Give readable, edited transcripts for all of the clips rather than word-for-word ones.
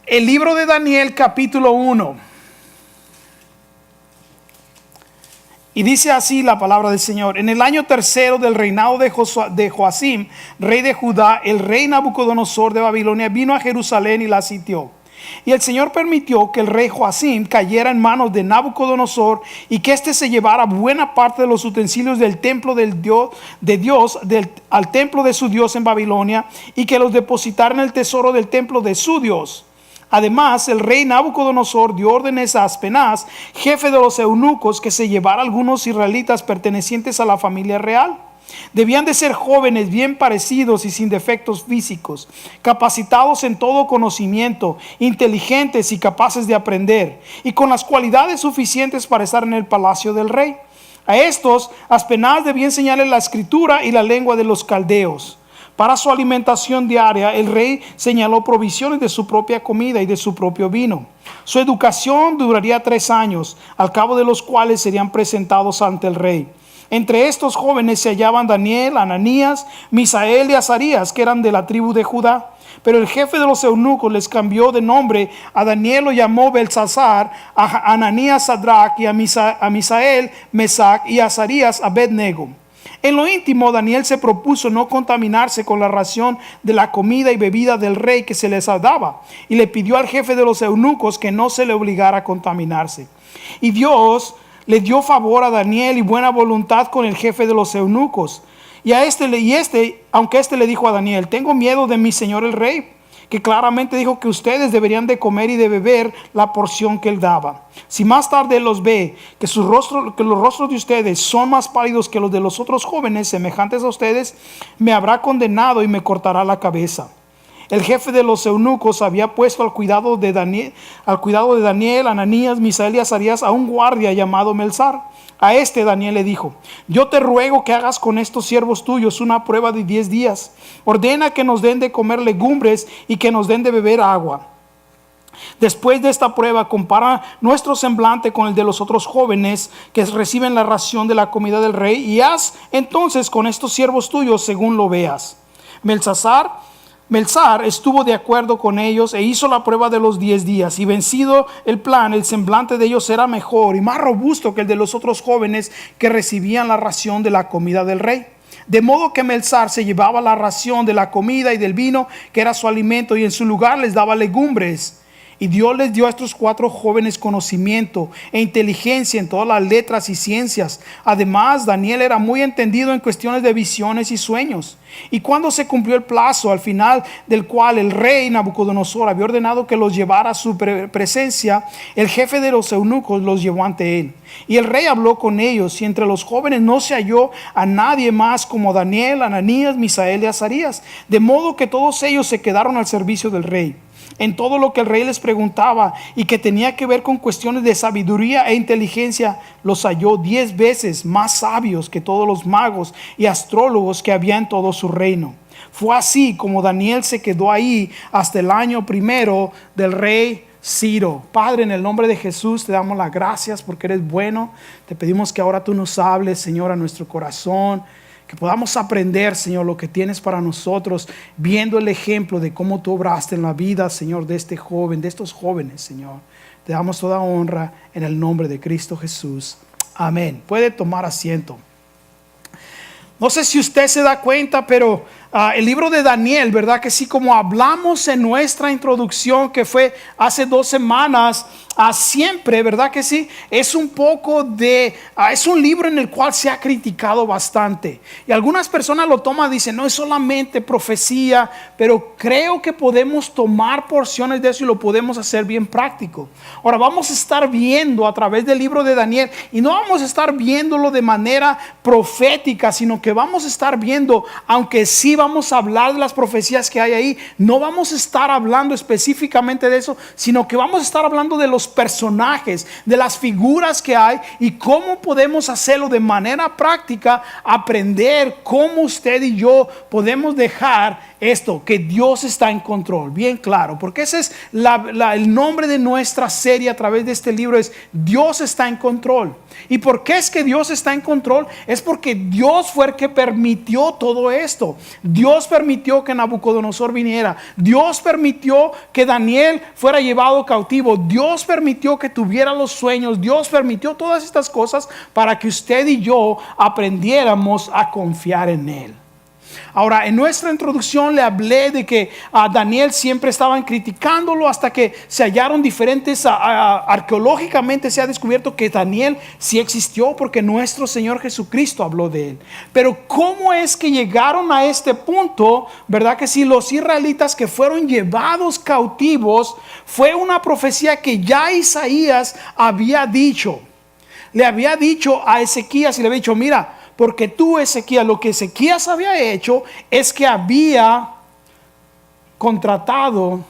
El libro de Daniel, capítulo 1. Y dice así la palabra del Señor: en el año tercero del reinado de Joacim, rey de Judá, el rey Nabucodonosor de Babilonia vino a Jerusalén y la sitió. Y el Señor permitió que el rey Joacim cayera en manos de Nabucodonosor, y que éste se llevara buena parte de los utensilios del templo del Dios al templo de su Dios en Babilonia, y que los depositara en el tesoro del templo de su Dios. Además, el rey Nabucodonosor dio órdenes a Aspenaz, jefe de los eunucos, que se llevara algunos israelitas pertenecientes a la familia real. Debían de ser jóvenes, bien parecidos y sin defectos físicos, capacitados en todo conocimiento, inteligentes y capaces de aprender, y con las cualidades suficientes para estar en el palacio del rey. A estos, Aspenaz debía enseñarles la escritura y la lengua de los caldeos. Para su alimentación diaria, el rey señaló provisiones de su propia comida y de su propio vino. Su educación duraría 3 años, al cabo de los cuales serían presentados ante el rey. Entre estos jóvenes se hallaban Daniel, Ananías, Misael y Azarías, que eran de la tribu de Judá. Pero el jefe de los eunucos les cambió de nombre. A Daniel lo llamó Belsasar, a Ananías Sadrach, y a Misael Mesac, y a Azarías Abednego. En lo íntimo, Daniel se propuso no contaminarse con la ración de la comida y bebida del rey que se les daba, y le pidió al jefe de los eunucos que no se le obligara a contaminarse. Y Dios le dio favor a Daniel y buena voluntad con el jefe de los eunucos. Aunque este le dijo a Daniel: tengo miedo de mi señor el rey, que claramente dijo que ustedes deberían de comer y de beber la porción que él daba. Si más tarde él los ve, que los rostros de ustedes son más pálidos que los de los otros jóvenes semejantes a ustedes, me habrá condenado y me cortará la cabeza. El jefe de los eunucos había puesto al cuidado de Daniel, Ananías, Misael y Azarías a un guardia llamado Melzar. A Daniel le dijo: yo te ruego que hagas con estos siervos tuyos una prueba de 10 días. Ordena que nos den de comer legumbres y que nos den de beber agua. Después de esta prueba, compara nuestro semblante con el de los otros jóvenes que reciben la ración de la comida del rey, y haz entonces con estos siervos tuyos según lo veas. Melzar estuvo de acuerdo con ellos e hizo la prueba de los 10 días, y vencido el plan, el semblante de ellos era mejor y más robusto que el de los otros jóvenes que recibían la ración de la comida del rey. De modo que Melzar se llevaba la ración de la comida y del vino, que era su alimento, y en su lugar les daba legumbres. Y Dios les dio a estos 4 jóvenes conocimiento e inteligencia en todas las letras y ciencias. Además, Daniel era muy entendido en cuestiones de visiones y sueños. Y cuando se cumplió el plazo, al final del cual el rey Nabucodonosor había ordenado que los llevara a su presencia, el jefe de los eunucos los llevó ante él. Y el rey habló con ellos, y entre los jóvenes no se halló a nadie más como Daniel, Ananías, Misael y Azarías, de modo que todos ellos se quedaron al servicio del rey. En todo lo que el rey les preguntaba y que tenía que ver con cuestiones de sabiduría e inteligencia, los halló 10 veces más sabios que todos los magos y astrólogos que había en todo su reino. Fue así como Daniel se quedó ahí hasta el año 1 del rey Ciro. Padre, en el nombre de Jesús te damos las gracias porque eres bueno. Te pedimos que ahora tú nos hables, Señor, a nuestro corazón. Que podamos aprender, Señor, lo que tienes para nosotros, viendo el ejemplo de cómo tú obraste en la vida, Señor, de este joven, de estos jóvenes, Señor. Te damos toda honra en el nombre de Cristo Jesús. Amén. Puede tomar asiento. No sé si usted se da cuenta, pero el libro de Daniel, ¿verdad? Que sí, como hablamos en nuestra introducción que fue hace 2 semanas, siempre, ¿verdad que sí? Es un poco de, es un libro en el cual se ha criticado bastante. Y algunas personas lo toman y dicen, no es solamente profecía, pero creo que podemos tomar porciones de eso y lo podemos hacer bien práctico. Ahora vamos a estar viendo a través del libro de Daniel, y no vamos a estar viéndolo de manera profética, sino que vamos a estar viendo, aunque sí vamos a hablar de las profecías que hay ahí, no vamos a estar hablando específicamente de eso, sino que vamos a estar hablando de los personajes, de las figuras que hay y cómo podemos hacerlo de manera práctica, aprender cómo usted y yo podemos dejar esto, que Dios está en control, bien claro, porque ese es el nombre de nuestra serie a través de este libro, es Dios está en control. ¿Y por qué es que Dios está en control? Es porque Dios fue el que permitió todo esto. Dios permitió que Nabucodonosor viniera. Dios permitió que Daniel fuera llevado cautivo. Dios permitió que tuviera los sueños. Dios permitió todas estas cosas para que usted y yo aprendiéramos a confiar en Él. Ahora, en nuestra introducción le hablé de que a Daniel siempre estaban criticándolo hasta que se hallaron diferentes, arqueológicamente se ha descubierto que Daniel sí existió porque nuestro Señor Jesucristo habló de él. Pero ¿cómo es que llegaron a este punto? ¿Verdad que si los israelitas que fueron llevados cautivos fue una profecía que ya Isaías había dicho? Le había dicho a Ezequías y le había dicho, mira, porque tú, Ezequías, lo que Ezequías había hecho es que había contratado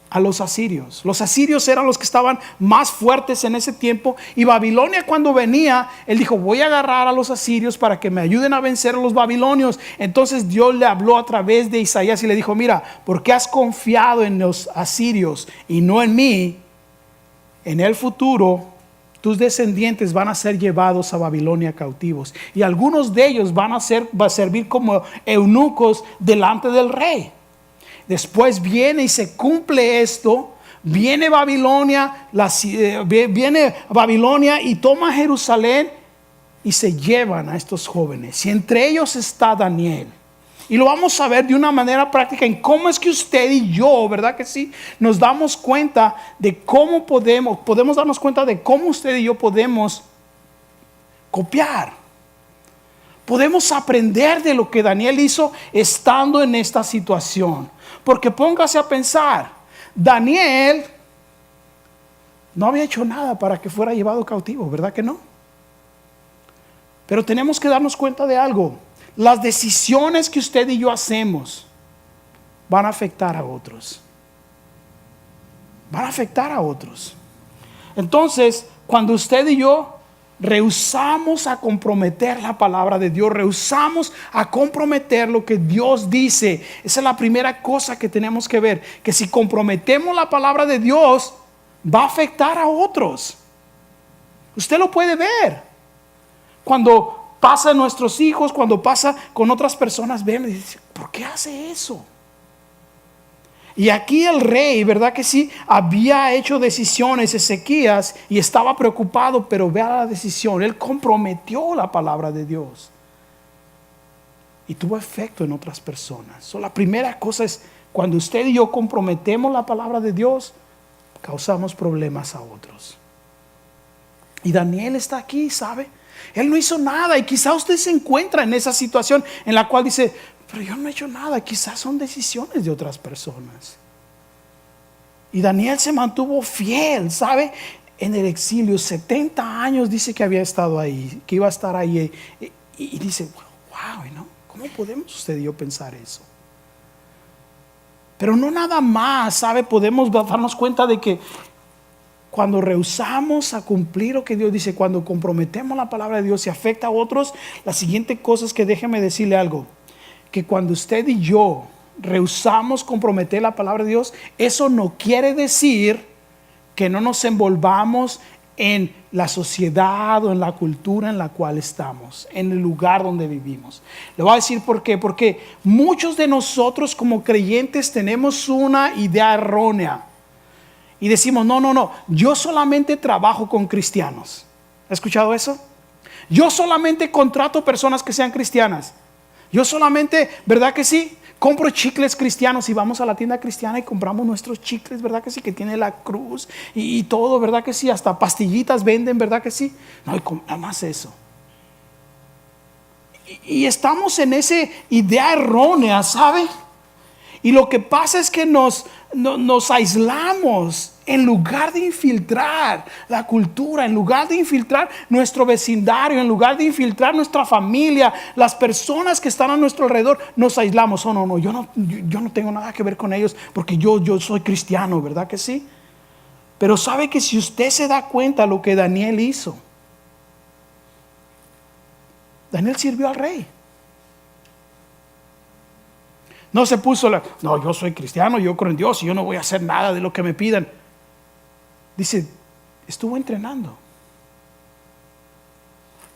a los asirios. Los asirios eran los que estaban más fuertes en ese tiempo. Y Babilonia, cuando venía, él dijo, voy a agarrar a los asirios para que me ayuden a vencer a los babilonios. Entonces Dios le habló a través de Isaías y le dijo, mira, porque has confiado en los asirios y no en mí, en el futuro tus descendientes van a ser llevados a Babilonia cautivos. Y algunos de ellos van a servir como eunucos delante del rey. Después viene y se cumple esto. Viene Babilonia, y toma Jerusalén y se llevan a estos jóvenes. Y entre ellos está Daniel. Y lo vamos a ver de una manera práctica en cómo es que usted y yo, ¿verdad que sí? Nos damos cuenta de cómo podemos darnos cuenta de cómo usted y yo podemos copiar. Podemos aprender de lo que Daniel hizo estando en esta situación. Porque póngase a pensar, Daniel no había hecho nada para que fuera llevado cautivo, ¿verdad que no? Pero tenemos que darnos cuenta de algo. Las decisiones que usted y yo hacemos van a afectar a otros. Van a afectar a otros. Entonces, cuando usted y yo rehusamos a comprometer la palabra de Dios, rehusamos a comprometer lo que Dios dice, esa es la primera cosa que tenemos que ver, que si comprometemos la palabra de Dios, va a afectar a otros. Usted lo puede ver. Cuando pasa en nuestros hijos, cuando pasa con otras personas, ven y dicen, ¿por qué hace eso? Y aquí el rey, ¿verdad que sí? Había hecho decisiones, Ezequías, y estaba preocupado, pero vea la decisión. Él comprometió la palabra de Dios. Y tuvo efecto en otras personas. La primera cosa es, cuando usted y yo comprometemos la palabra de Dios, causamos problemas a otros. Y Daniel está aquí, ¿sabe? Él no hizo nada y quizá usted se encuentra en esa situación en la cual dice, pero yo no he hecho nada, quizás son decisiones de otras personas. Y Daniel se mantuvo fiel, ¿sabe? En el exilio, 70 años dice que había estado ahí, que iba a estar ahí. Y dice, wow, ¿no? ¿Cómo podemos usted y yo pensar eso? Pero no nada más, ¿sabe? Podemos darnos cuenta de que cuando rehusamos a cumplir lo que Dios dice, cuando comprometemos la palabra de Dios y afecta a otros, la siguiente cosa es que déjeme decirle algo, que cuando usted y yo rehusamos comprometer la palabra de Dios, eso no quiere decir que no nos envolvamos en la sociedad o en la cultura en la cual estamos, en el lugar donde vivimos. Le voy a decir por qué, porque muchos de nosotros como creyentes tenemos una idea errónea. Y decimos, no, yo solamente trabajo con cristianos. ¿Ha escuchado eso? Yo solamente contrato personas que sean cristianas. Yo solamente, ¿verdad que sí? Compro chicles cristianos y vamos a la tienda cristiana y compramos nuestros chicles, ¿verdad que sí? Que tiene la cruz y todo, ¿verdad que sí? Hasta pastillitas venden, ¿verdad que sí? No, y nada más eso. Y estamos en esa idea errónea, ¿sabe? Y lo que pasa es que nos aislamos en lugar de infiltrar la cultura, en lugar de infiltrar nuestro vecindario, en lugar de infiltrar nuestra familia, las personas que están a nuestro alrededor, nos aislamos. Yo no tengo nada que ver con ellos porque yo soy cristiano, ¿verdad que sí? Pero sabe que si usted se da cuenta lo que Daniel hizo, Daniel sirvió al rey. No se puso yo soy cristiano, yo creo en Dios y yo no voy a hacer nada de lo que me pidan. Dice, estuvo entrenando.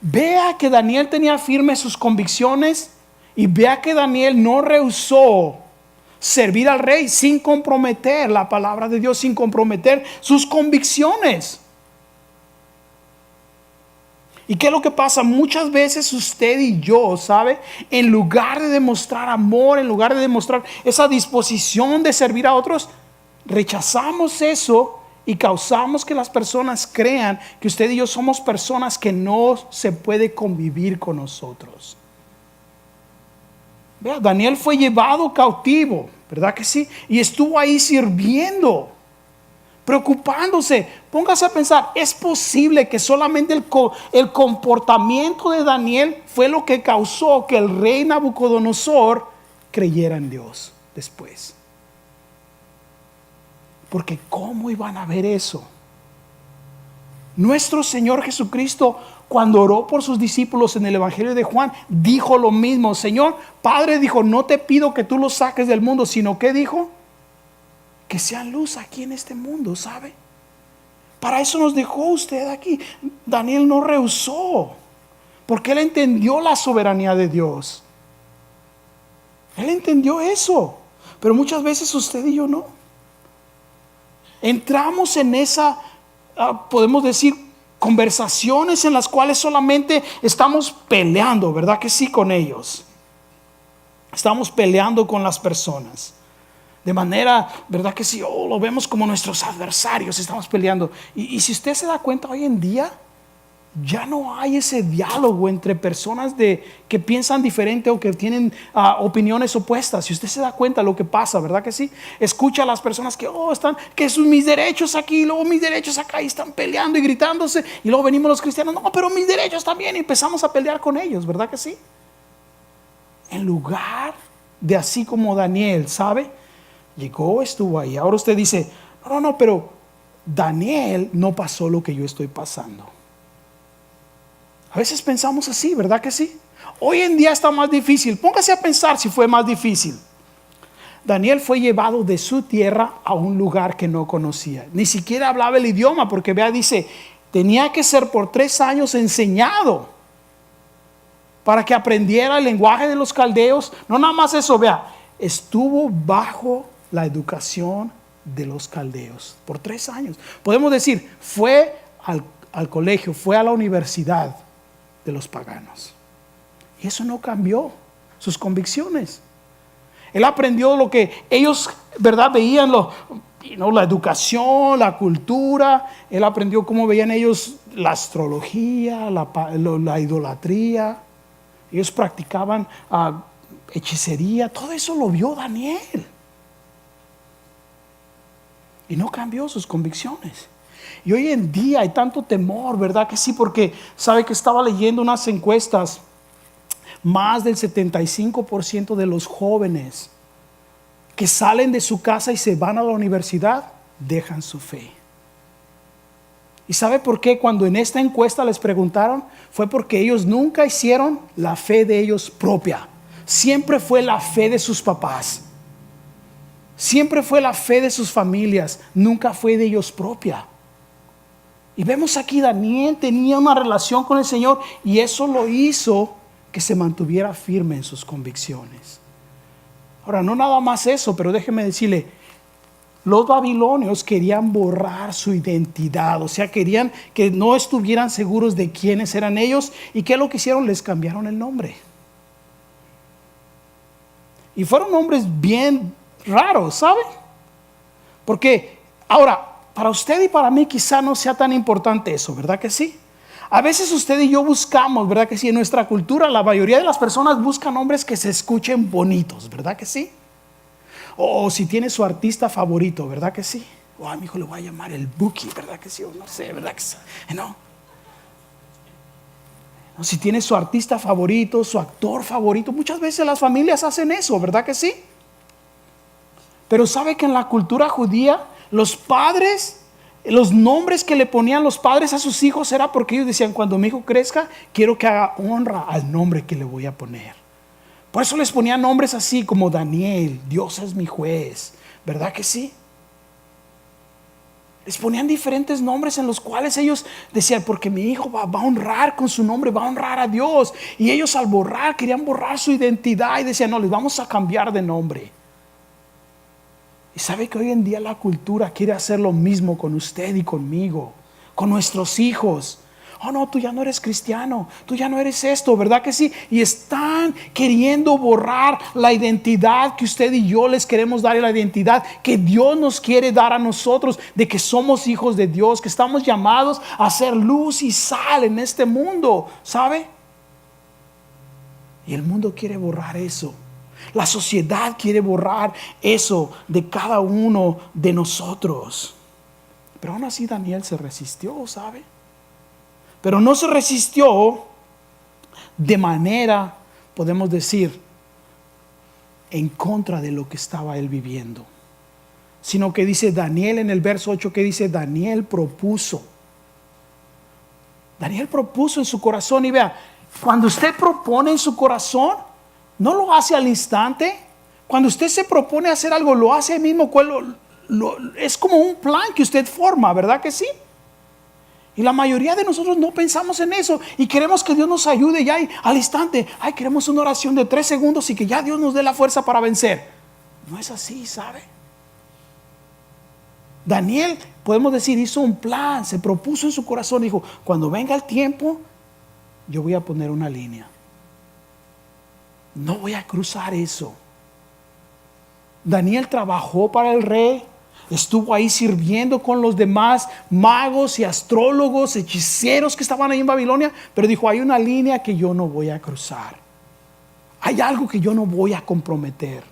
Vea que Daniel tenía firmes sus convicciones Y vea que Daniel no rehusó servir al rey sin comprometer la palabra de Dios, sin comprometer sus convicciones. ¿Y qué es lo que pasa? Muchas veces usted y yo, ¿sabe? En lugar de demostrar amor, en lugar de demostrar esa disposición de servir a otros, rechazamos eso y causamos que las personas crean que usted y yo somos personas que no se puede convivir con nosotros. Vea, Daniel fue llevado cautivo, ¿verdad que sí? Y estuvo ahí sirviendo, preocupándose. Póngase a pensar, ¿es posible que solamente el comportamiento de Daniel fue lo que causó que el rey Nabucodonosor creyera en Dios después? Porque ¿cómo iban a ver eso? Nuestro Señor Jesucristo, cuando oró por sus discípulos en el Evangelio de Juan, dijo lo mismo. Señor, Padre, dijo, no te pido que tú los saques del mundo, sino que dijo, que sean luz aquí en este mundo, ¿sabe? Para eso nos dejó usted aquí. Daniel no rehusó, porque él entendió la soberanía de Dios. Él entendió eso, pero muchas veces usted y yo no. Entramos en esa, podemos decir, conversaciones en las cuales solamente estamos peleando, ¿verdad que sí? Con ellos. Estamos peleando con las personas. De manera, ¿verdad que sí? Lo vemos como nuestros adversarios, estamos peleando. Y si usted se da cuenta, hoy en día ya no hay ese diálogo entre personas que piensan diferente o que tienen opiniones opuestas. Si usted se da cuenta de lo que pasa, ¿verdad que sí? Escucha a las personas que están, que son mis derechos aquí, y luego mis derechos acá, y están peleando y gritándose. Y luego venimos los cristianos, no, pero mis derechos también, y empezamos a pelear con ellos, ¿verdad que sí? En lugar de así como Daniel, ¿sabe? Llegó, estuvo ahí. Ahora usted dice, no, pero Daniel no pasó lo que yo estoy pasando. A veces pensamos así, ¿verdad que sí? Hoy en día está más difícil. Póngase a pensar si fue más difícil. Daniel fue llevado de su tierra a un lugar que no conocía. Ni siquiera hablaba el idioma, porque vea, dice, tenía que ser por 3 años enseñado para que aprendiera el lenguaje de los caldeos. No nada más eso, vea, estuvo bajo la educación de los caldeos por 3 años. Podemos decir, fue al colegio, fue a la universidad de los paganos. Y eso no cambió sus convicciones. Él aprendió lo que ellos, ¿verdad? Veían, la educación, la cultura. Él aprendió cómo veían ellos la astrología, la idolatría. Ellos practicaban hechicería. Todo eso lo vio Daniel. Y no cambió sus convicciones. Y hoy en día hay tanto temor, ¿verdad que sí? Porque sabe que estaba leyendo unas encuestas. Más del 75% de los jóvenes que salen de su casa y se van a la universidad dejan su fe. ¿Y sabe por qué? Cuando en esta encuesta les preguntaron, fue porque ellos nunca hicieron la fe de ellos propia. Siempre fue la fe de sus papás. Siempre fue la fe de sus familias, nunca fue de ellos propia. Y vemos aquí, Daniel tenía una relación con el Señor y eso lo hizo que se mantuviera firme en sus convicciones. Ahora, no nada más eso, pero déjeme decirle, los babilonios querían borrar su identidad, o sea, querían que no estuvieran seguros de quiénes eran ellos. ¿Y qué es lo que hicieron? Les cambiaron el nombre. Y fueron nombres bien raros, ¿sabe? Porque ahora, para usted y para mí quizá no sea tan importante eso, ¿verdad que sí? A veces usted y yo buscamos, ¿verdad que sí? En nuestra cultura la mayoría de las personas buscan nombres que se escuchen bonitos, ¿verdad que sí? O si tiene su artista favorito, ¿verdad que sí? O a mi hijo le voy a llamar el Buki, ¿verdad que sí? O no sé, ¿verdad que sí? No. O si tiene su artista favorito, su actor favorito, muchas veces las familias hacen eso, ¿verdad que sí? Pero sabe que en la cultura judía, los padres, los nombres que le ponían los padres a sus hijos era porque ellos decían, cuando mi hijo crezca, quiero que haga honra al nombre que le voy a poner. Por eso les ponían nombres así como Daniel, Dios es mi juez, ¿verdad que sí? Les ponían diferentes nombres en los cuales ellos decían, porque mi hijo va a honrar con su nombre, va a honrar a Dios. Y ellos al borrar, querían borrar su identidad y decían, no, les vamos a cambiar de nombre. Y sabe que hoy en día la cultura quiere hacer lo mismo con usted y conmigo, con nuestros hijos. Oh no, tú ya no eres cristiano, tú ya no eres esto, ¿verdad que sí? Y están queriendo borrar la identidad que usted y yo les queremos dar, y la identidad que Dios nos quiere dar a nosotros, de que somos hijos de Dios, que estamos llamados a ser luz y sal en este mundo, ¿sabe? Y el mundo quiere borrar eso. La sociedad quiere borrar eso de cada uno de nosotros. Pero aún así Daniel se resistió, ¿sabe? Pero no se resistió de manera, podemos decir, en contra de lo que estaba él viviendo. Sino que dice Daniel en el verso 8, que dice, Daniel propuso. Daniel propuso en su corazón. Y vea, cuando usted propone en su corazón, no lo hace al instante. Cuando usted se propone hacer algo, lo hace ahí mismo. Es como un plan que usted forma, ¿verdad que sí? Y la mayoría de nosotros no pensamos en eso y queremos que Dios nos ayude ya al instante. Ay, queremos una oración de 3 segundos y que ya Dios nos dé la fuerza para vencer. No es así, ¿sabe? Daniel, podemos decir, hizo un plan, se propuso en su corazón, dijo, cuando venga el tiempo, yo voy a poner una línea. No voy a cruzar eso. Daniel trabajó para el rey. Estuvo ahí sirviendo con los demás magos y astrólogos, hechiceros que estaban ahí en Babilonia. Pero dijo, hay una línea que yo no voy a cruzar. Hay algo que yo no voy a comprometer.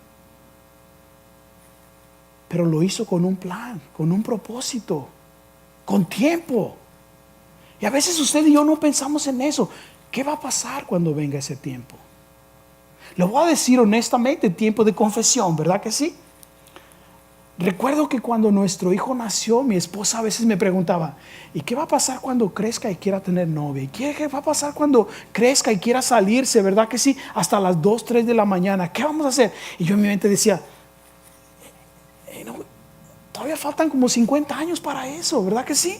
Pero lo hizo con un plan, con un propósito, con tiempo. Y a veces usted y yo no pensamos en eso. ¿Qué va a pasar cuando venga ese tiempo? Le voy a decir honestamente, tiempo de confesión, ¿verdad que sí? Recuerdo que cuando nuestro hijo nació, mi esposa a veces me preguntaba, ¿y qué va a pasar cuando crezca y quiera tener novia? ¿Y qué va a pasar cuando crezca y quiera salirse? ¿Verdad que sí? Hasta las 2, 3 de la mañana. ¿Qué vamos a hacer? Y yo en mi mente decía, no, todavía faltan como 50 años para eso, ¿verdad que sí?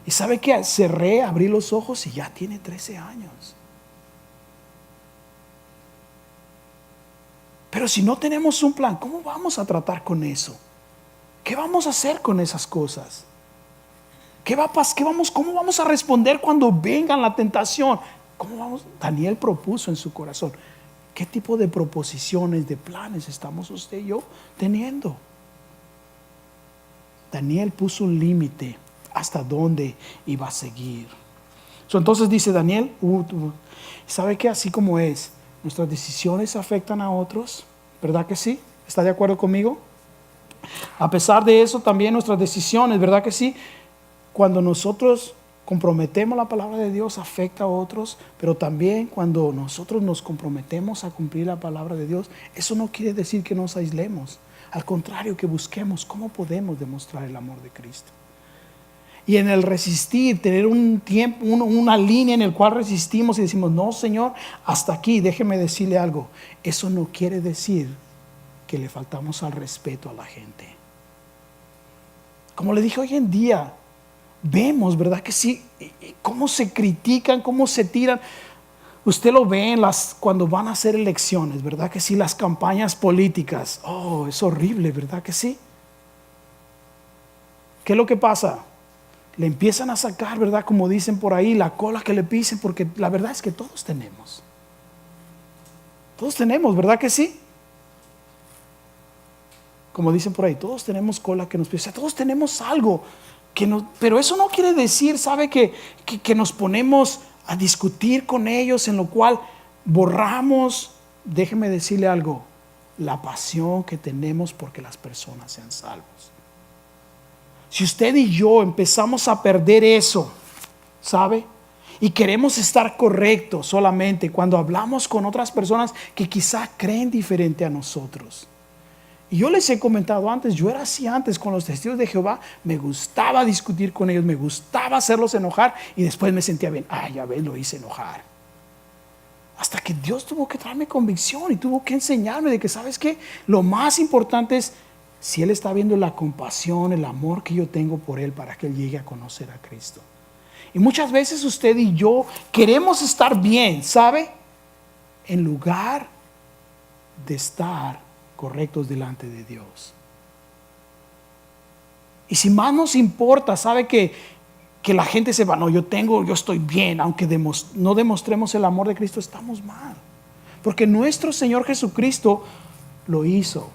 Y ¿sabe qué? Cerré, abrí los ojos y ya tiene 13 años. Pero si no tenemos un plan, ¿cómo vamos a tratar con eso? ¿Qué vamos a hacer con esas cosas? ¿Cómo vamos a responder cuando venga la tentación? Daniel propuso en su corazón. ¿Qué tipo de proposiciones, de planes estamos usted y yo teniendo? Daniel puso un límite hasta dónde iba a seguir. Entonces dice Daniel, ¿sabe qué? Así como es, nuestras decisiones afectan a otros, ¿verdad que sí? ¿Está de acuerdo conmigo? A pesar de eso, también nuestras decisiones, ¿verdad que sí? Cuando nosotros comprometemos la palabra de Dios, afecta a otros, pero también cuando nosotros nos comprometemos a cumplir la palabra de Dios, eso no quiere decir que nos aislemos. Al contrario, que busquemos cómo podemos demostrar el amor de Cristo. Y en el resistir, tener un tiempo, una línea en el cual resistimos y decimos, no, Señor, hasta aquí, déjeme decirle algo. Eso no quiere decir que le faltamos al respeto a la gente. Como le dije, hoy en día vemos, ¿verdad que sí? Cómo se critican, cómo se tiran. Usted lo ve cuando van a hacer elecciones, ¿verdad que sí? Las campañas políticas. Oh, es horrible, ¿verdad que sí? ¿Qué es lo que pasa? Le empiezan a sacar, ¿verdad? Como dicen por ahí, la cola que le pisen, porque la verdad es que todos tenemos. Todos tenemos, ¿verdad que sí? Como dicen por ahí, todos tenemos cola que nos pisa. Todos tenemos algo pero eso no quiere decir, ¿sabe? Que nos ponemos a discutir con ellos, en lo cual borramos, déjeme decirle algo, la pasión que tenemos porque las personas sean salvos. Si usted y yo empezamos a perder eso, ¿sabe? Y queremos estar correctos solamente cuando hablamos con otras personas que quizá creen diferente a nosotros. Y yo les he comentado antes, yo era así antes con los testigos de Jehová, me gustaba discutir con ellos, me gustaba hacerlos enojar y después me sentía bien, ya ves, lo hice enojar. Hasta que Dios tuvo que traerme convicción y tuvo que enseñarme de que, ¿sabes qué? Lo más importante es si Él está viendo la compasión, el amor que yo tengo por Él para que Él llegue a conocer a Cristo. Y muchas veces usted y yo queremos estar bien, ¿sabe? En lugar de estar correctos delante de Dios. Y si más nos importa, ¿sabe? Que la gente sepa, no, yo estoy bien, aunque no demostremos el amor de Cristo, estamos mal. Porque nuestro Señor Jesucristo lo hizo.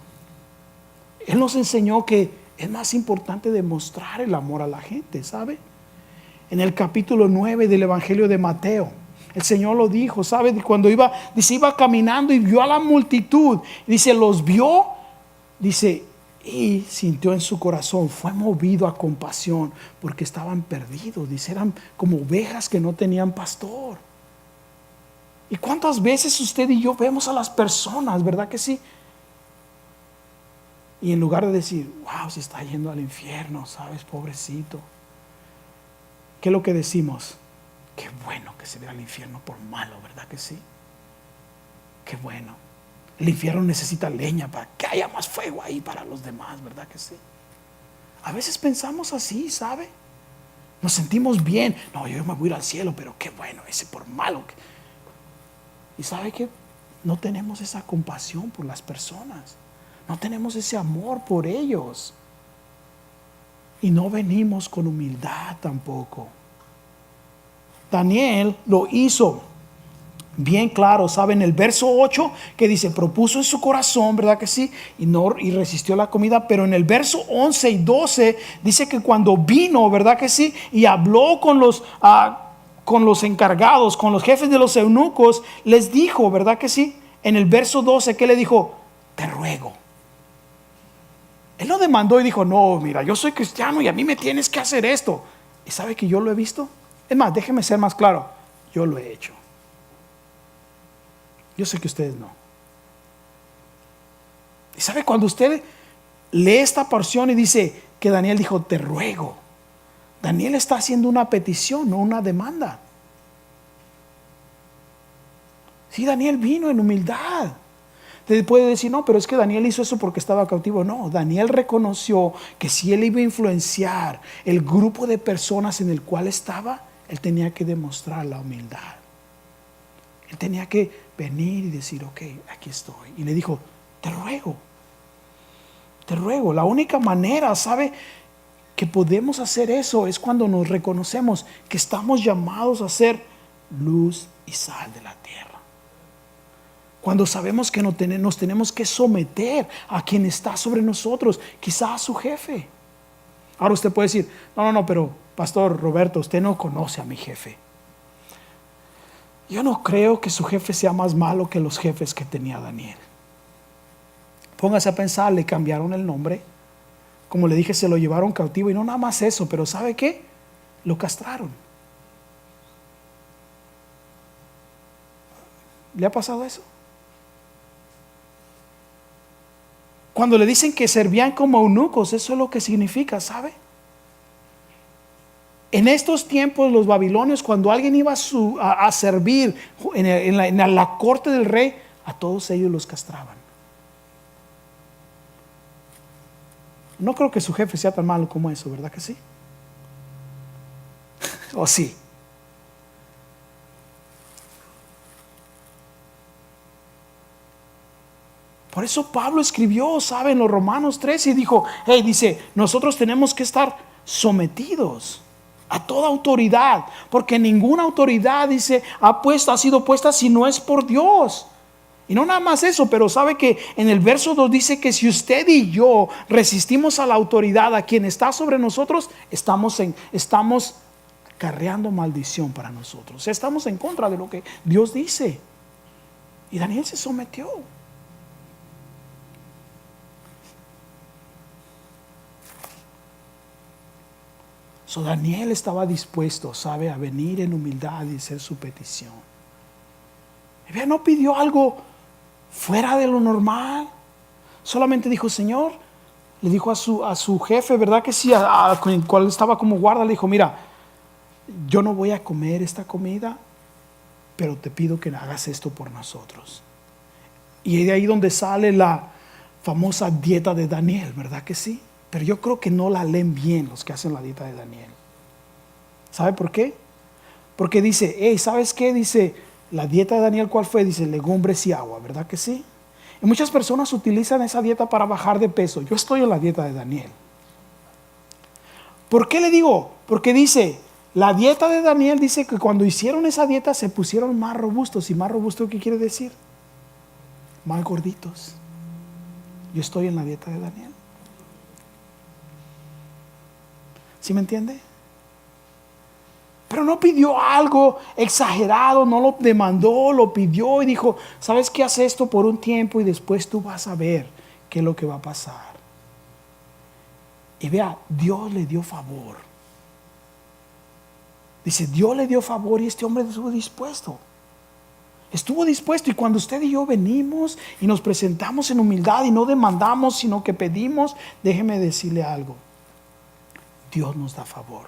Él nos enseñó que es más importante demostrar el amor a la gente, ¿sabe? En el capítulo 9 del Evangelio de Mateo, el Señor lo dijo, ¿sabe? Cuando iba caminando y vio a la multitud, dice, los vio, dice, y sintió en su corazón, fue movido a compasión, porque estaban perdidos, dice, eran como ovejas que no tenían pastor. ¿Y cuántas veces usted y yo vemos a las personas, verdad que sí? Y en lugar de decir, wow, se está yendo al infierno, ¿sabes? Pobrecito. ¿Qué es lo que decimos? Qué bueno que se vea al infierno por malo, ¿verdad que sí? Qué bueno. El infierno necesita leña para que haya más fuego ahí para los demás, ¿verdad que sí? A veces pensamos así, ¿sabe? Nos sentimos bien. No, yo me voy a ir al cielo, pero qué bueno, ese por malo. ¿Y sabe qué? No tenemos esa compasión por las personas. No tenemos ese amor por ellos. Y no venimos con humildad tampoco. Daniel lo hizo bien claro, ¿saben? El verso 8 que dice, propuso en su corazón, ¿verdad que sí? Y resistió la comida. Pero en el verso 11 y 12 dice que cuando vino, ¿verdad que sí? Y habló con los encargados, con los jefes de los eunucos, les dijo, ¿verdad que sí? En el verso 12, ¿qué le dijo? Te ruego. Él no demandó y dijo, no, mira, yo soy cristiano y a mí me tienes que hacer esto. ¿Y sabe que yo lo he visto? Es más, déjeme ser más claro, yo lo he hecho. Yo sé que ustedes no. Y sabe, cuando usted lee esta porción y dice que Daniel dijo, te ruego, Daniel está haciendo una petición, no una demanda. Sí, Daniel vino en humildad. Usted puede decir, no, pero es que Daniel hizo eso porque estaba cautivo. No, Daniel reconoció que si él iba a influenciar el grupo de personas en el cual estaba, él tenía que demostrar la humildad. Él tenía que venir y decir, ok, aquí estoy. Y le dijo, te ruego. La única manera, ¿sabe?, que podemos hacer eso es cuando nos reconocemos que estamos llamados a ser luz y sal de la tierra. Cuando sabemos que nos tenemos que someter a quien está sobre nosotros, quizás a su jefe. Ahora usted puede decir, no, pero Pastor Roberto, usted no conoce a mi jefe. Yo no creo que su jefe sea más malo que los jefes que tenía Daniel. Póngase a pensar, le cambiaron el nombre. Como le dije, se lo llevaron cautivo y no nada más eso, pero ¿sabe qué? Lo castraron. ¿Le ha pasado eso? Cuando le dicen que servían como eunucos, eso es lo que significa, ¿sabe? En estos tiempos los babilonios, cuando alguien iba a servir en la corte del rey, a todos ellos los castraban. No creo que su jefe sea tan malo como eso, ¿verdad que sí? ¿O sí? Por eso Pablo escribió, ¿sabe?, en los Romanos 13 y dijo, dice, nosotros tenemos que estar sometidos a toda autoridad, porque ninguna autoridad, dice, ha sido puesta si no es por Dios. Y no nada más eso, pero sabe que en el verso 2 dice que si usted y yo resistimos a la autoridad, a quien está sobre nosotros, estamos carreando maldición para nosotros. Estamos en contra de lo que Dios dice. Y Daniel se sometió. Daniel estaba dispuesto, ¿sabe?, a venir en humildad y hacer su petición. No pidió algo fuera de lo normal. Solamente dijo, Señor, le dijo a su jefe, ¿verdad que sí?, con el cual estaba como guarda, le dijo, mira, yo no voy a comer esta comida, pero te pido que hagas esto por nosotros. Y de ahí donde sale la famosa dieta de Daniel, ¿verdad que sí? Pero yo creo que no la leen bien los que hacen la dieta de Daniel. ¿Sabe por qué? Porque dice, hey, ¿sabes qué? Dice, la dieta de Daniel, ¿cuál fue? Dice, legumbres y agua, ¿verdad que sí? Y muchas personas utilizan esa dieta para bajar de peso. Yo estoy en la dieta de Daniel. ¿Por qué le digo? Porque dice, la dieta de Daniel dice que cuando hicieron esa dieta se pusieron más robustos. ¿Y más robusto qué quiere decir? Más gorditos. Yo estoy en la dieta de Daniel. ¿Sí me entiende? Pero no pidió algo exagerado, no lo demandó, lo pidió y dijo, ¿sabes qué? Haz esto por un tiempo y después tú vas a ver qué es lo que va a pasar. Y vea, Dios le dio favor. Dice, Dios le dio favor y este hombre estuvo dispuesto. Estuvo dispuesto, y cuando usted y yo venimos y nos presentamos en humildad y no demandamos, sino que pedimos, déjeme decirle algo. Dios nos da favor.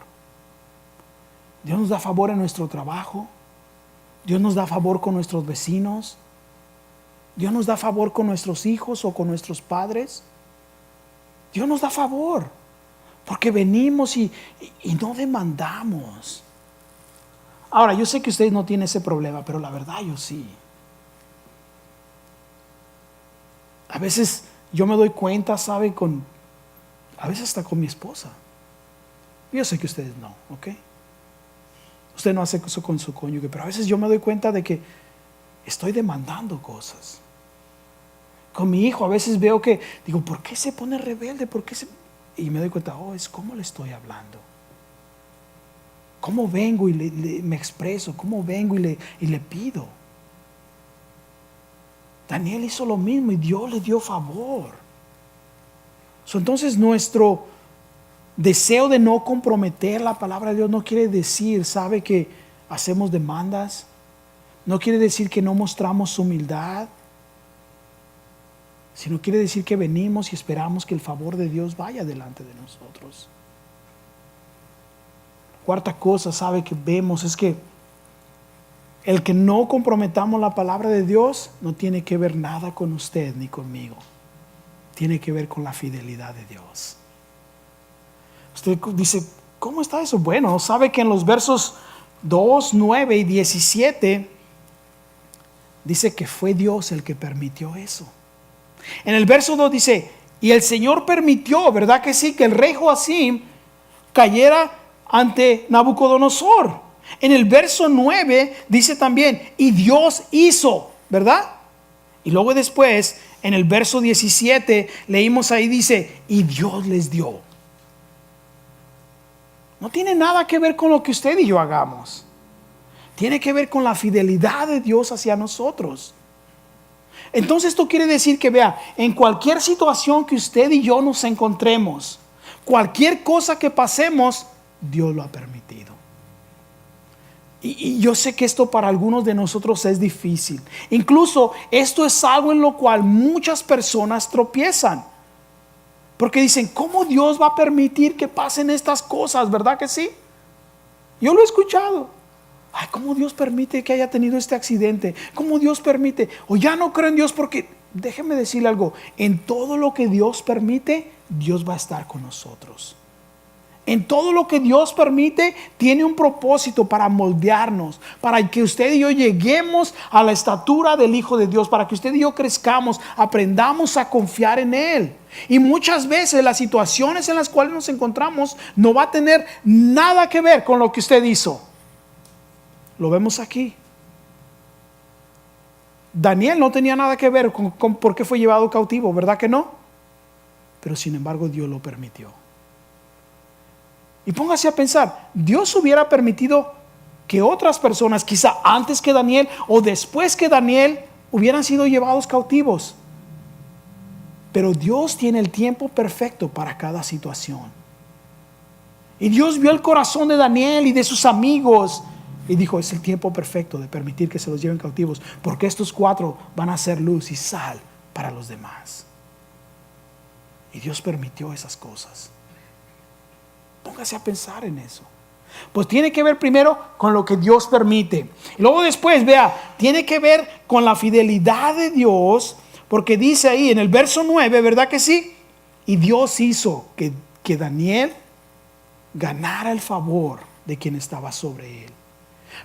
Dios nos da favor en nuestro trabajo. Dios nos da favor con nuestros vecinos. Dios nos da favor con nuestros hijos o con nuestros padres. Dios nos da favor porque venimos y no demandamos. Ahora, yo sé que ustedes no tienen ese problema, pero la verdad yo sí. A veces yo me doy cuenta, ¿sabe? A veces hasta con mi esposa. Yo sé que ustedes no, ¿ok? Usted no hace eso con su cónyuge, pero a veces yo me doy cuenta de que estoy demandando cosas. Con mi hijo a veces veo que, digo, ¿por qué se pone rebelde? Y me doy cuenta, es cómo le estoy hablando. ¿Cómo vengo y me expreso? ¿Cómo vengo y le pido? Daniel hizo lo mismo y Dios le dio favor. Entonces nuestro deseo de no comprometer la palabra de Dios no quiere decir, ¿sabe? Que hacemos demandas. No quiere decir que no mostramos humildad. Sino quiere decir que venimos y esperamos que el favor de Dios vaya delante de nosotros. Cuarta cosa, ¿sabe? Que vemos es que el que no comprometamos la palabra de Dios no tiene que ver nada con usted ni conmigo. Tiene que ver con la fidelidad de Dios. Usted dice, ¿cómo está eso? Bueno, sabe que en los versos 2, 9 y 17 dice que fue Dios el que permitió eso. En el verso 2 dice, y el Señor permitió, ¿verdad que sí? Que el rey Joacim cayera ante Nabucodonosor. En el verso 9 dice también, y Dios hizo, ¿verdad? Y luego después, en el verso 17, leímos ahí, dice, y Dios les dio. No tiene nada que ver con lo que usted y yo hagamos. Tiene que ver con la fidelidad de Dios hacia nosotros. Entonces esto quiere decir que, vea, en cualquier situación que usted y yo nos encontremos, cualquier cosa que pasemos, Dios lo ha permitido. Y yo sé que esto para algunos de nosotros es difícil. Incluso esto es algo en lo cual muchas personas tropiezan. Porque dicen, ¿cómo Dios va a permitir que pasen estas cosas? ¿Verdad que sí? Yo lo he escuchado. Ay, ¿cómo Dios permite que haya tenido este accidente? ¿Cómo Dios permite? O ya no creo en Dios porque, déjeme decirle algo, en todo lo que Dios permite, Dios va a estar con nosotros. En todo lo que Dios permite, tiene un propósito para moldearnos, para que usted y yo lleguemos a la estatura del Hijo de Dios, para que usted y yo crezcamos, aprendamos a confiar en Él. Y muchas veces las situaciones en las cuales nos encontramos no va a tener nada que ver con lo que usted hizo. Lo vemos aquí. Daniel no tenía nada que ver con por qué fue llevado cautivo, ¿verdad que no? Pero sin embargo Dios lo permitió. Y póngase a pensar, Dios hubiera permitido que otras personas, quizá antes que Daniel o después que Daniel, hubieran sido llevados cautivos. Pero Dios tiene el tiempo perfecto para cada situación. Y Dios vio el corazón de Daniel y de sus amigos y dijo, es el tiempo perfecto de permitir que se los lleven cautivos, porque estos 4 van a ser luz y sal para los demás. Y Dios permitió esas cosas. Póngase a pensar en eso. Pues tiene que ver primero con lo que Dios permite. Y luego después, vea, tiene que ver con la fidelidad de Dios Porque dice ahí en el verso 9, ¿verdad que sí? Y Dios hizo que Daniel ganara el favor de quien estaba sobre él.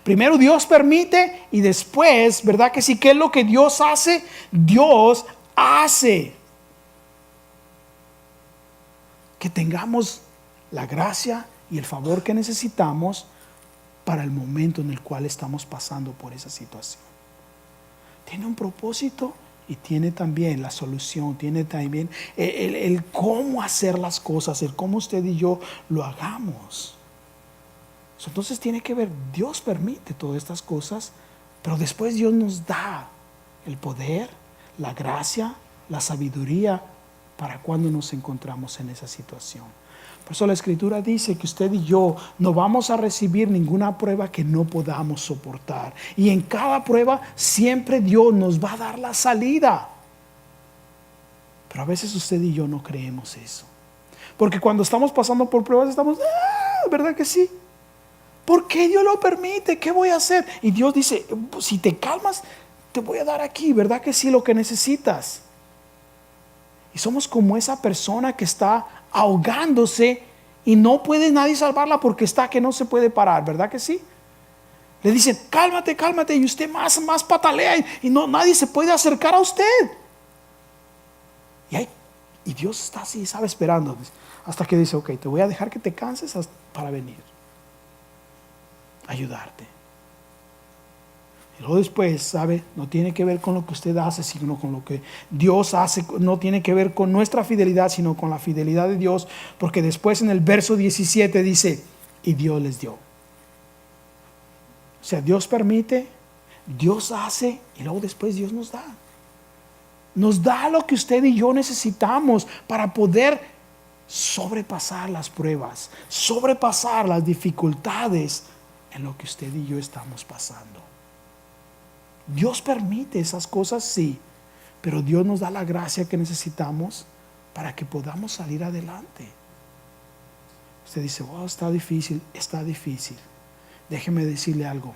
Primero Dios permite y después, ¿verdad que sí? ¿Qué es lo que Dios hace? Dios hace que tengamos la gracia y el favor que necesitamos para el momento en el cual estamos pasando por esa situación. Tiene un propósito y tiene también la solución, tiene también el cómo hacer las cosas, el cómo usted y yo lo hagamos. Entonces tiene que ver, Dios permite todas estas cosas, pero después Dios nos da el poder, la gracia, la sabiduría para cuando nos encontramos en esa situación. Por eso la Escritura dice que usted y yo no vamos a recibir ninguna prueba que no podamos soportar. Y en cada prueba siempre Dios nos va a dar la salida. Pero a veces usted y yo no creemos eso. Porque cuando estamos pasando por pruebas estamos, ¿verdad que sí? ¿Por qué Dios lo permite? ¿Qué voy a hacer? Y Dios dice, si te calmas, te voy a dar aquí, ¿verdad que sí? Lo que necesitas. Y somos como esa persona que está ahogándose y no puede nadie salvarla porque está que no se puede parar, ¿verdad que sí? Le dicen, cálmate, cálmate, y usted más patalea y no, nadie se puede acercar a usted. Y Dios está así, sabe, esperando hasta que dice, ok, te voy a dejar que te canses para venir a ayudarte. Y luego después, ¿sabe? No tiene que ver con lo que usted hace, sino con lo que Dios hace. No tiene que ver con nuestra fidelidad, sino con la fidelidad de Dios. Porque después en el verso 17 dice, y Dios les dio. O sea, Dios permite, Dios hace, y luego después Dios nos da. Nos da lo que usted y yo necesitamos para poder sobrepasar las pruebas, sobrepasar las dificultades en lo que usted y yo estamos pasando. Dios permite esas cosas, sí, pero Dios nos da la gracia que necesitamos para que podamos salir adelante. Usted dice, wow, está difícil, está difícil. Déjeme decirle algo.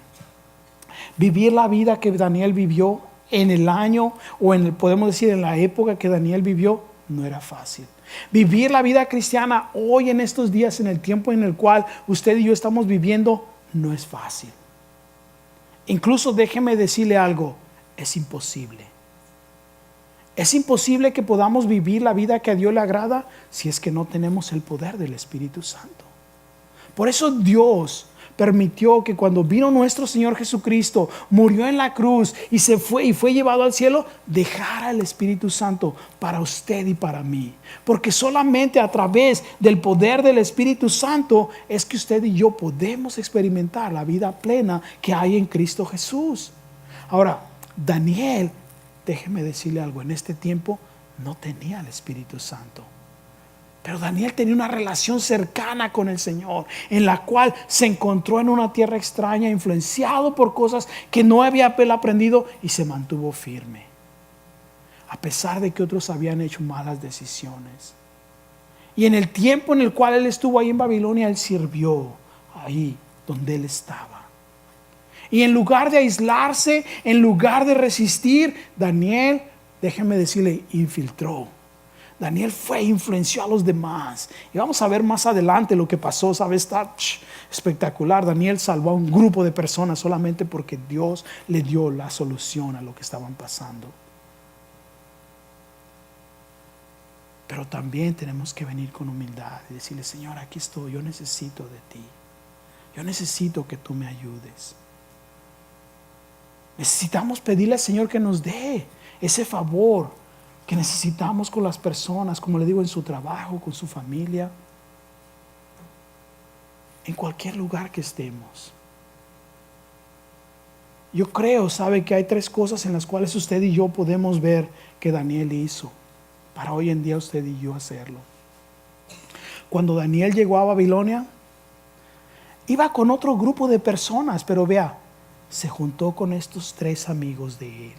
Vivir la vida que Daniel vivió en el año, o podemos decir en la época que Daniel vivió, no era fácil. Vivir la vida cristiana hoy en estos días, en el tiempo en el cual usted y yo estamos viviendo, no es fácil. Incluso déjeme decirle algo, es imposible. Es imposible que podamos vivir la vida que a Dios le agrada si es que no tenemos el poder del Espíritu Santo. Por eso Dios permitió que cuando vino nuestro Señor Jesucristo, murió en la cruz y fue llevado al cielo, dejara el Espíritu Santo para usted y para mí. Porque solamente a través del poder del Espíritu Santo es que usted y yo podemos experimentar la vida plena que hay en Cristo Jesús. Ahora, Daniel, déjeme decirle algo, en este tiempo no tenía el Espíritu Santo. Pero Daniel tenía una relación cercana con el Señor, en la cual se encontró en una tierra extraña, influenciado por cosas que no había aprendido, y se mantuvo firme, a pesar de que otros habían hecho malas decisiones. Y en el tiempo en el cual él estuvo ahí en Babilonia, él sirvió ahí donde él estaba. Y en lugar de aislarse, en lugar de resistir, Daniel, déjeme decirle, infiltró. Daniel influenció a los demás. Y vamos a ver más adelante lo que pasó. ¿Sabe? Está espectacular. Daniel salvó a un grupo de personas solamente porque Dios le dio la solución a lo que estaban pasando. Pero también tenemos que venir con humildad y decirle, Señor, aquí estoy, yo necesito de ti. Yo necesito que tú me ayudes. Necesitamos pedirle al Señor que nos dé ese favor que necesitamos con las personas, como le digo, en su trabajo, con su familia, en cualquier lugar que estemos. Yo creo, sabe, que hay 3 cosas en las cuales usted y yo podemos ver que Daniel hizo, para hoy en día usted y yo hacerlo. Cuando Daniel llegó a Babilonia, iba con otro grupo de personas, pero vea, se juntó con estos 3 amigos de él.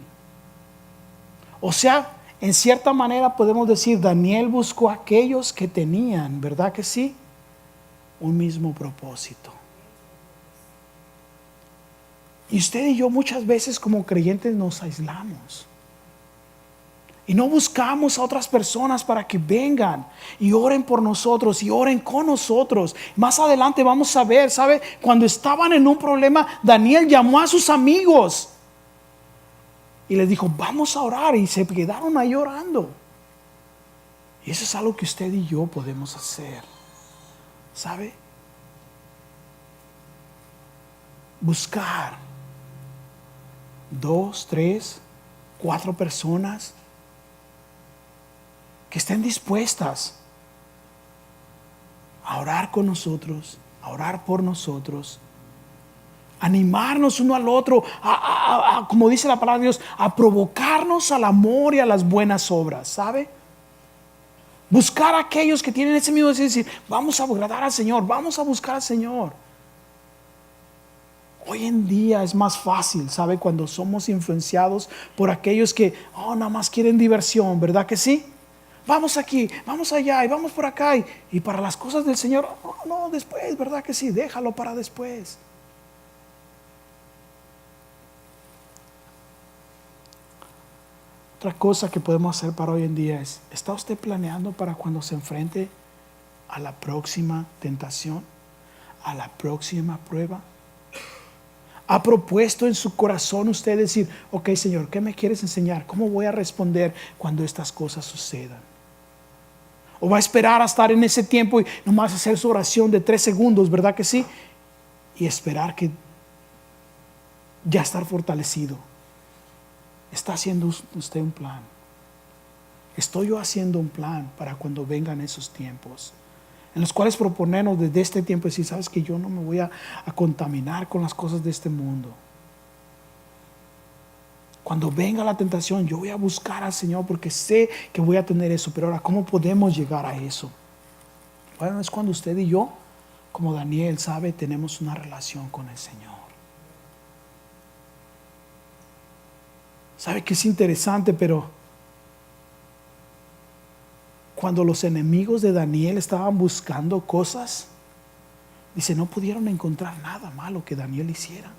O sea, en cierta manera podemos decir, Daniel buscó a aquellos que tenían, ¿verdad que sí?, un mismo propósito. Y usted y yo muchas veces como creyentes nos aislamos. Y no buscamos a otras personas para que vengan y oren por nosotros y oren con nosotros. Más adelante vamos a ver, ¿sabe? Cuando estaban en un problema, Daniel llamó a sus amigos y les dijo, vamos a orar. Y se quedaron ahí orando. Y eso es algo que usted y yo podemos hacer, ¿sabe? Buscar 2, 3, 4 personas que estén dispuestas a orar con nosotros, a orar por nosotros, animarnos uno al otro, como dice la palabra de Dios, a provocarnos al amor y a las buenas obras, ¿sabe? Buscar a aquellos que tienen ese mismo deseo de decir, vamos a agradar al Señor, vamos a buscar al Señor. Hoy en día es más fácil, ¿sabe? Cuando somos influenciados por aquellos que, nada más quieren diversión, ¿verdad que sí? Vamos aquí, vamos allá y vamos por acá. Y para las cosas del Señor, no, después, ¿verdad que sí? Déjalo para después. Otra cosa que podemos hacer para hoy en día es, ¿está usted planeando para cuando se enfrente a la próxima tentación? ¿A la próxima prueba? ¿Ha propuesto en su corazón usted decir, ok, Señor, ¿qué me quieres enseñar? ¿Cómo voy a responder cuando estas cosas sucedan? ¿O va a esperar a estar en ese tiempo y nomás hacer su oración de 3 segundos, ¿verdad que sí? Y esperar que ya estar fortalecido. ¿Está haciendo usted un plan? ¿Estoy yo haciendo un plan para cuando vengan esos tiempos? En los cuales proponernos desde este tiempo decir, sabes que yo no me voy a contaminar con las cosas de este mundo. Cuando venga la tentación, yo voy a buscar al Señor porque sé que voy a tener eso. Pero ahora, ¿cómo podemos llegar a eso? Bueno, es cuando usted y yo, como Daniel sabe, tenemos una relación con el Señor. ¿Sabe que es interesante? Pero cuando los enemigos de Daniel estaban buscando cosas, dice, no pudieron encontrar nada malo que Daniel hiciera.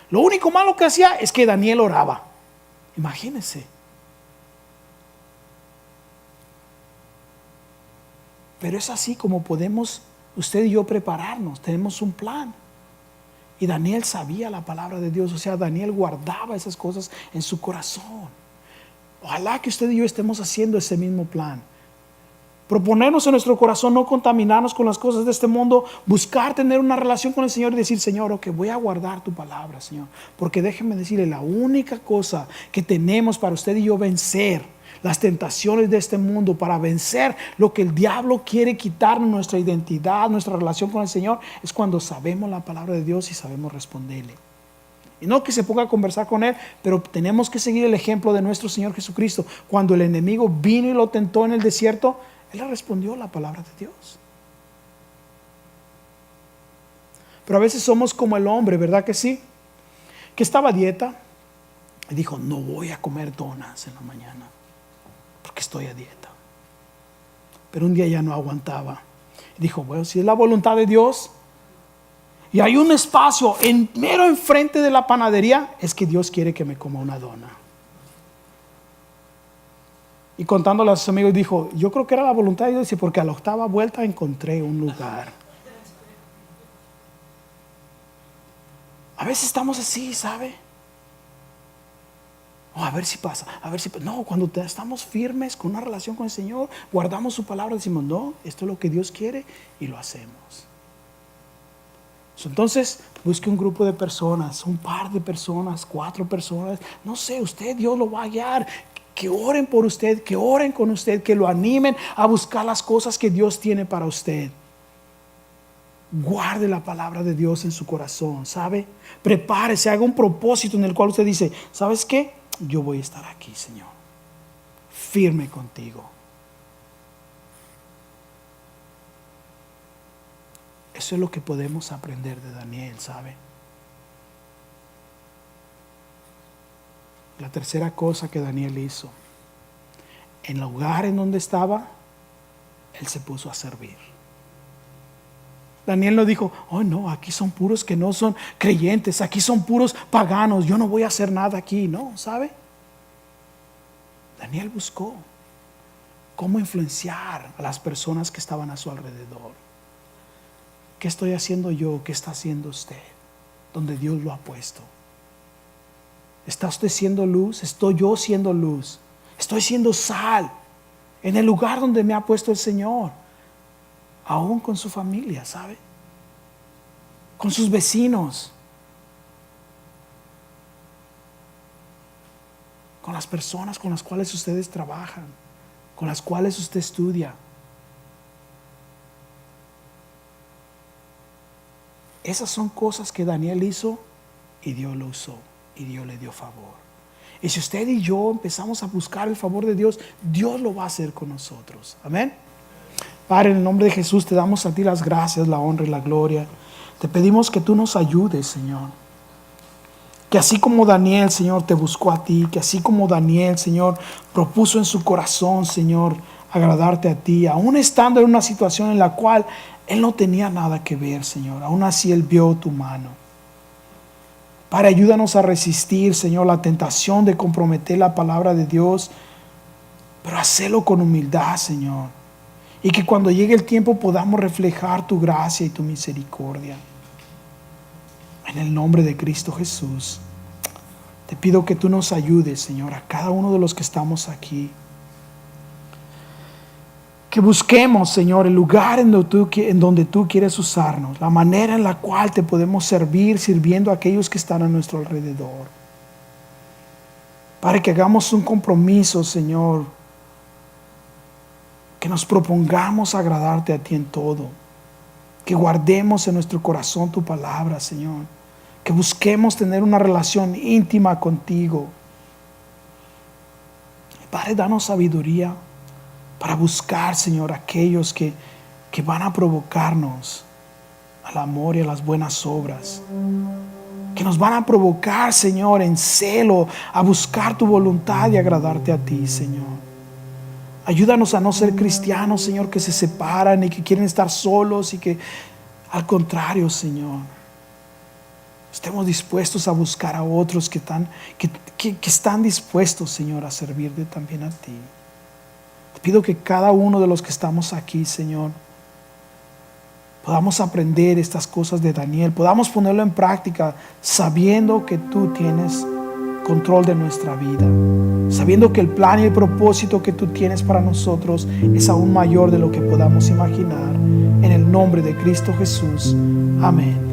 Lo único malo que hacía es que Daniel oraba. Imagínense. Pero es así como podemos usted y yo prepararnos. Tenemos un plan. Y Daniel sabía la palabra de Dios. O sea, Daniel guardaba esas cosas en su corazón. Ojalá que usted y yo estemos haciendo ese mismo plan. Proponernos en nuestro corazón no contaminarnos con las cosas de este mundo, buscar tener una relación con el Señor y decir, Señor, ok, voy a guardar tu palabra, Señor. Porque déjeme decirle, la única cosa que tenemos para usted y yo vencer las tentaciones de este mundo, para vencer lo que el diablo quiere quitarnos, nuestra identidad, nuestra relación con el Señor, es cuando sabemos la palabra de Dios y sabemos responderle. Y no que se ponga a conversar con Él, pero tenemos que seguir el ejemplo de nuestro Señor Jesucristo. Cuando el enemigo vino y lo tentó en el desierto, Él le respondió la palabra de Dios. Pero a veces somos como el hombre, ¿verdad que sí? Que estaba a dieta y dijo, no voy a comer donas en la mañana porque estoy a dieta. Pero un día ya no aguantaba. Y dijo, bueno, si es la voluntad de Dios y hay un espacio mero enfrente de la panadería, es que Dios quiere que me coma una dona. Y contándole a sus amigos dijo, yo creo que era la voluntad de Dios, porque a la 8ª vuelta encontré un lugar. A veces estamos así, ¿sabe? A ver si pasa, No, cuando estamos firmes con una relación con el Señor, guardamos su palabra, decimos, no, esto es lo que Dios quiere y lo hacemos. Entonces, busque un grupo de personas, un par de personas, 4 personas, no sé, usted, Dios lo va a guiar. Que oren por usted, que oren con usted, que lo animen a buscar las cosas que Dios tiene para usted. Guarde la palabra de Dios en su corazón, ¿sabe? Prepárese, haga un propósito en el cual usted dice, ¿sabes qué? Yo voy a estar aquí, Señor, firme contigo. Eso es lo que podemos aprender de Daniel, ¿sabe? La tercera cosa que Daniel hizo, en el lugar en donde estaba, él se puso a servir. Daniel no dijo, oh no, aquí son puros que no son creyentes, aquí son puros paganos, yo no voy a hacer nada aquí, no, ¿sabe? Daniel buscó cómo influenciar a las personas que estaban a su alrededor. ¿Qué estoy haciendo yo? ¿Qué está haciendo usted? Donde Dios lo ha puesto. ¿Está usted siendo luz? ¿Estoy yo siendo luz? ¿Estoy siendo sal en el lugar donde me ha puesto el Señor? Aún con su familia, ¿sabe? Con sus vecinos. Con las personas con las cuales ustedes trabajan, con las cuales usted estudia. Esas son cosas que Daniel hizo y Dios lo usó y Dios le dio favor. Y si usted y yo empezamos a buscar el favor de Dios, Dios lo va a hacer con nosotros. Amén. Padre, en el nombre de Jesús te damos a ti las gracias, la honra y la gloria. Te pedimos que tú nos ayudes, Señor. Que así como Daniel, Señor, te buscó a ti, que así como Daniel, Señor, propuso en su corazón, Señor, agradarte a ti, aún estando en una situación en la cual él no tenía nada que ver, Señor, aún así él vio tu mano. Padre, ayúdanos a resistir, Señor, la tentación de comprometer la palabra de Dios, pero hacerlo con humildad, Señor. Y que cuando llegue el tiempo podamos reflejar tu gracia y tu misericordia. En el nombre de Cristo Jesús, te pido que tú nos ayudes, Señor, a cada uno de los que estamos aquí. Que busquemos, Señor, el lugar en donde tú quieres usarnos, la manera en la cual te podemos servir, sirviendo a aquellos que están a nuestro alrededor. Para que hagamos un compromiso, Señor, que nos propongamos agradarte a ti en todo, que guardemos en nuestro corazón tu palabra, Señor, que busquemos tener una relación íntima contigo. Padre, danos sabiduría para buscar, Señor, aquellos que van a provocarnos al amor y a las buenas obras, que nos van a provocar, Señor, en celo, a buscar tu voluntad y agradarte a ti, Señor. Ayúdanos a no ser cristianos, Señor, que se separan y que quieren estar solos, y que al contrario, Señor, estemos dispuestos a buscar a otros que están dispuestos, Señor, a servirte también a ti. Te pido que cada uno de los que estamos aquí, Señor, podamos aprender estas cosas de Daniel, podamos ponerlo en práctica, sabiendo que tú tienes control de nuestra vida, sabiendo que el plan y el propósito que tú tienes para nosotros es aún mayor de lo que podamos imaginar. En el nombre de Cristo Jesús. Amén.